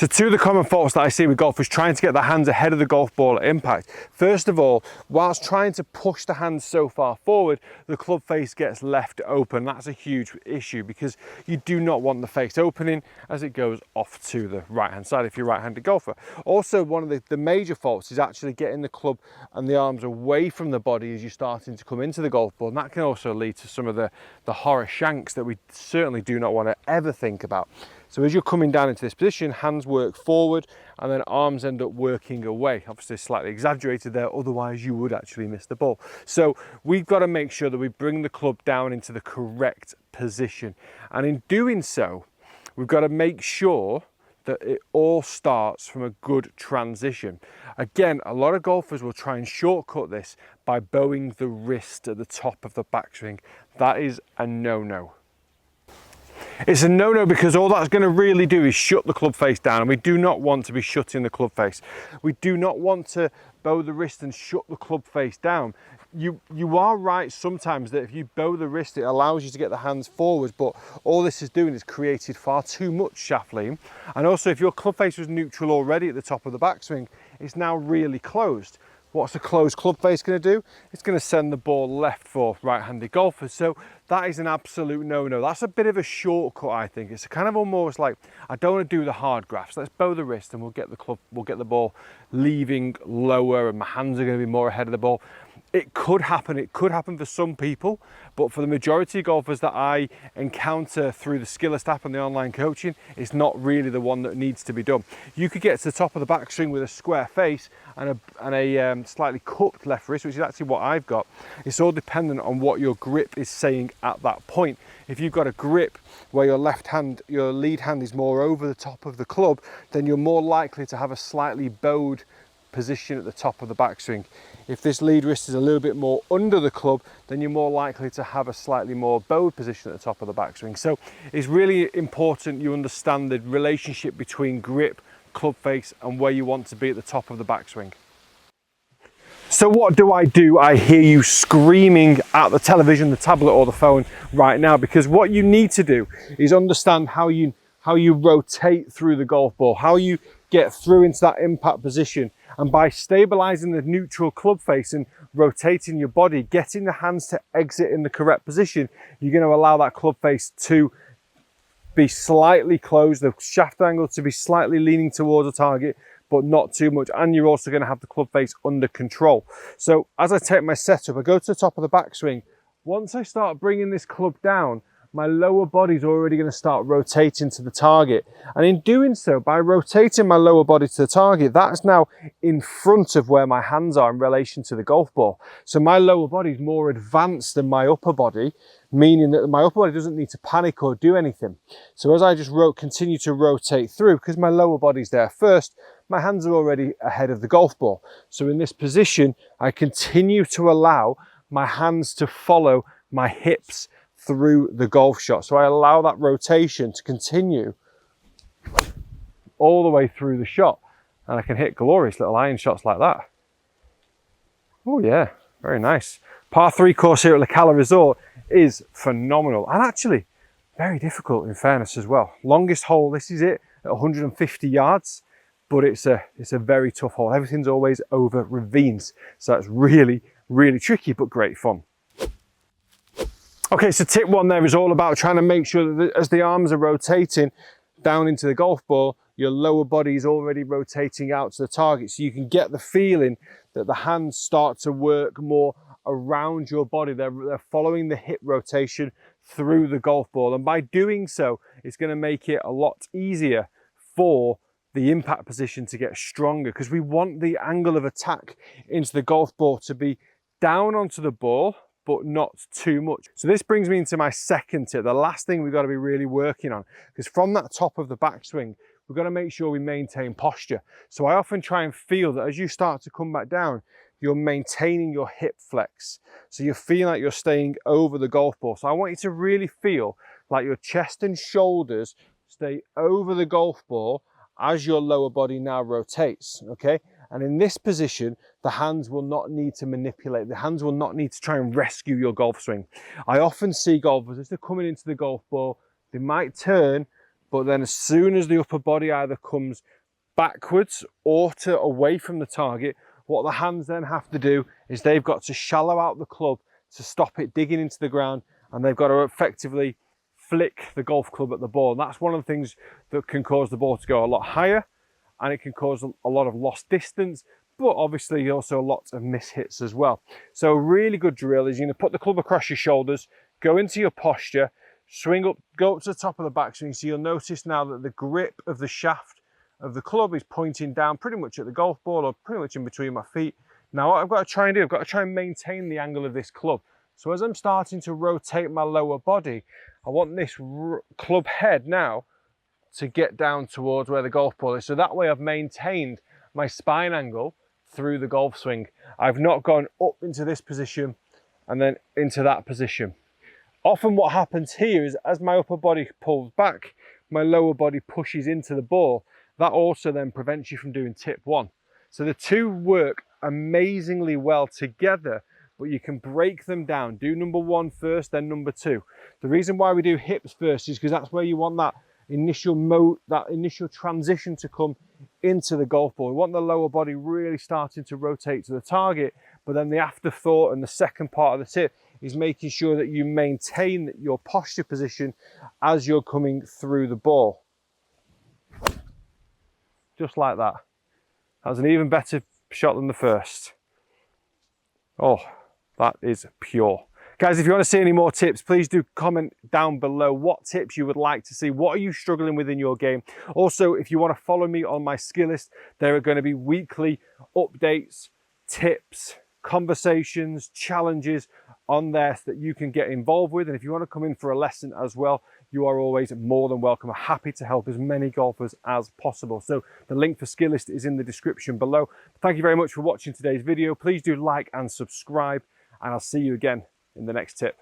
So two of the common faults that I see with golfers trying to get their hands ahead of the golf ball at impact. First of all, whilst trying to push the hands so far forward, the club face gets left open. That's a huge issue because you do not want the face opening as it goes off to the right-hand side if you're a right-handed golfer. Also, one of the major faults is actually getting the club and the arms away from the body as you're starting to come into the golf ball. And that can also lead to some of the horror shanks that we certainly do not want to ever think about. So as you're coming down into this position, hands work forward and then arms end up working away. Obviously slightly exaggerated there, otherwise you would actually miss the ball. So we've got to make sure that we bring the club down into the correct position. And in doing so, we've got to make sure that it all starts from a good transition. Again, a lot of golfers will try and shortcut this by bowing the wrist at the top of the backswing. That is a no-no. It's a no-no because all that's going to really do is shut the club face down, and we do not want to be shutting the club face. We do not want to bow the wrist and shut the club face down. You are right sometimes that if you bow the wrist, it allows you to get the hands forwards, but all this is doing is created far too much shaft lean. And also, if your club face was neutral already at the top of the backswing, it's now really closed. What's a closed club face going to do? It's going to send the ball left for right-handed golfers. So that is an absolute no-no. That's a bit of a shortcut, I think. It's kind of almost like, I don't want to do the hard grafts. Let's bow the wrist and we'll get the ball leaving lower and my hands are going to be more ahead of the ball. It could happen for some people, but for the majority of golfers that I encounter through the Skillest app and the online coaching, it's not really the one that needs to be done. You could get to the top of the backswing with a square face and a slightly cupped left wrist, which is actually what I've got. It's all dependent on what your grip is saying at that point. If you've got a grip where your lead hand is more over the top of the club, then you're more likely to have a slightly bowed position at the top of the backswing. If this lead wrist is a little bit more under the club, then you're more likely to have a slightly more bowed position at the top of the backswing. So it's really important you understand the relationship between grip, club face, and where you want to be at the top of the backswing. So what do? I hear you screaming at the television, the tablet, or the phone right now, because what you need to do is understand how you rotate through the golf ball, how you get through into that impact position. And by stabilizing the neutral club face and rotating your body, getting the hands to exit in the correct position, you're going to allow that club face to be slightly closed, the shaft angle to be slightly leaning towards the target, but not too much. And you're also going to have the club face under control. So as I take my setup, I go to the top of the backswing. Once I start bringing this club down, my lower body's already going to start rotating to the target. And in doing so, by rotating my lower body to the target, that's now in front of where my hands are in relation to the golf ball. So my lower body is more advanced than my upper body, meaning that my upper body doesn't need to panic or do anything. So as I just continue to rotate through, because my lower body's there first, my hands are already ahead of the golf ball. So in this position, I continue to allow my hands to follow my hips through the golf shot. So I allow that rotation to continue all the way through the shot. And I can hit glorious little iron shots like that. Oh yeah, very nice. Par 3 course here at La Cala Resort is phenomenal. And actually, very difficult in fairness as well. Longest hole, this is it, at 150 yards. But it's a very tough hole. Everything's always over ravines. So that's really, really tricky, but great fun. Okay, so tip 1 there is all about trying to make sure that as the arms are rotating down into the golf ball, your lower body is already rotating out to the target. So you can get the feeling that the hands start to work more around your body. They're following the hip rotation through the golf ball. And by doing so, it's going to make it a lot easier for the impact position to get stronger, because we want the angle of attack into the golf ball to be down onto the ball, but not too much. So this brings me into my second tip, the last thing we've got to be really working on, because from that top of the backswing, we've got to make sure we maintain posture. So I often try and feel that as you start to come back down, you're maintaining your hip flex. So you feel like you're staying over the golf ball. So I want you to really feel like your chest and shoulders stay over the golf ball as your lower body now rotates, okay? And in this position, the hands will not need to manipulate. The hands will not need to try and rescue your golf swing. I often see golfers, as they're coming into the golf ball, they might turn, but then as soon as the upper body either comes backwards or to away from the target, what the hands then have to do is they've got to shallow out the club to stop it digging into the ground, and they've got to effectively flick the golf club at the ball. And that's one of the things that can cause the ball to go a lot higher, and it can cause a lot of lost distance, but obviously also lots of mishits as well. So a really good drill is you're going to put the club across your shoulders, go into your posture, swing up, go up to the top of the backswing. So you'll notice now that the grip of the shaft of the club is pointing down pretty much at the golf ball, or pretty much in between my feet. Now what I've got to try and do, I've got to try and maintain the angle of this club. So as I'm starting to rotate my lower body, I want this club head now to get down towards where the golf ball is. So that way I've maintained my spine angle through the golf swing. I've not gone up into this position and then into that position. Often what happens here is as my upper body pulls back, my lower body pushes into the ball. That also then prevents you from doing tip one. So the two work amazingly well together, but you can break them down. Do number one first, then number two. The reason why we do hips first is because that's where you want that initial transition to come into the golf ball. We want the lower body really starting to rotate to the target, but then the afterthought and the second part of the tip is making sure that you maintain your posture position as you're coming through the ball. Just like that. That was an even better shot than the first. Oh, that is pure. Guys, if you want to see any more tips, please do comment down below what tips you would like to see. What are you struggling with in your game? Also, if you want to follow me on my skill list, there are going to be weekly updates, tips, conversations, challenges on there that you can get involved with. And if you want to come in for a lesson as well, you are always more than welcome. I'm happy to help as many golfers as possible. So the link for skill list is in the description below. Thank you very much for watching today's video. Please do like and subscribe, and I'll see you again in the next tip.